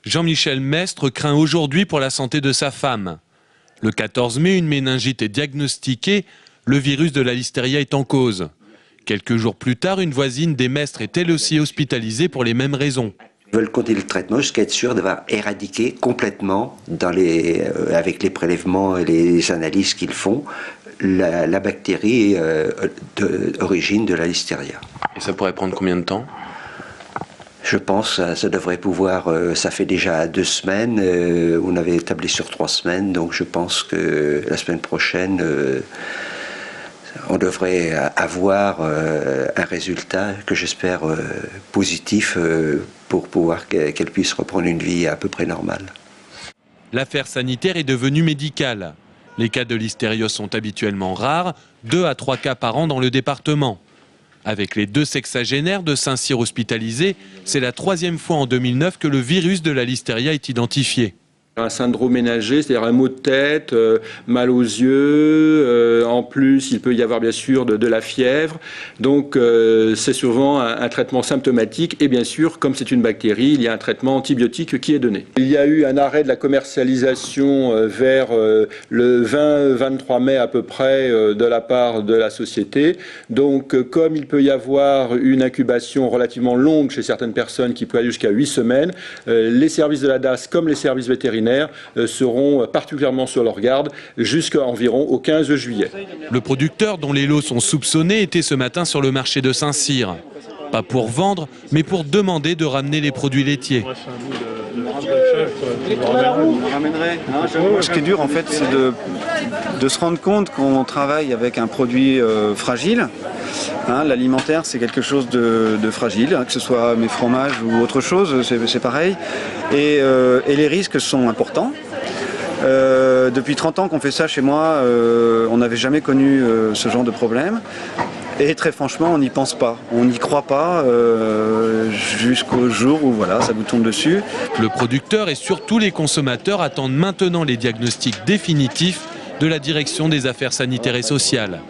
Jean-Michel Mestre craint aujourd'hui pour la santé de sa femme. Le 14 mai, une méningite est diagnostiquée. Le virus de la listeria est en cause. Quelques jours plus tard, une voisine des Mestres est elle aussi hospitalisée pour les mêmes raisons. Ils veulent continuer le traitement jusqu'à être sûr d'avoir éradiqué complètement, avec les prélèvements et les analyses qu'ils font, la bactérie d'origine de la listeria. Et ça pourrait prendre combien de temps ? Je pense que ça devrait pouvoir, ça fait déjà 2 semaines, on avait établi sur 3 semaines, donc je pense que la semaine prochaine, on devrait avoir un résultat que j'espère positif pour pouvoir qu'elle puisse reprendre une vie à peu près normale. L'affaire sanitaire est devenue médicale. Les cas de listériose sont habituellement rares, 2 à 3 cas par an dans le département. Avec les 2 sexagénaires de Saint-Cyr hospitalisés, c'est la 3e fois en 2009 que le virus de la listeria est identifié. Un syndrome ménager, c'est-à-dire un maux de tête, mal aux yeux, en plus il peut y avoir bien sûr de la fièvre, donc c'est souvent un traitement symptomatique et bien sûr comme c'est une bactérie, il y a un traitement antibiotique qui est donné. Il y a eu un arrêt de la commercialisation vers le 20-23 mai à peu près de la part de la société, donc comme il peut y avoir une incubation relativement longue chez certaines personnes qui peut aller jusqu'à 8 semaines, les services de la DAS comme les services vétérinaires seront particulièrement sur leur garde jusqu'à environ au 15 juillet. Le producteur dont les lots sont soupçonnés était ce matin sur le marché de Saint-Cyr. Pas pour vendre, mais pour demander de ramener les produits laitiers. Ce qui est dur en fait, c'est de se rendre compte qu'on travaille avec un produit fragile. L'alimentaire, c'est quelque chose de fragile, que ce soit mes fromages ou autre chose, c'est pareil. Et les risques sont importants. Depuis 30 ans qu'on fait ça chez moi, on n'avait jamais connu ce genre de problème. Et très franchement, on n'y pense pas, on n'y croit pas jusqu'au jour où voilà, ça vous tombe dessus. Le producteur et surtout les consommateurs attendent maintenant les diagnostics définitifs de la direction des affaires sanitaires et sociales.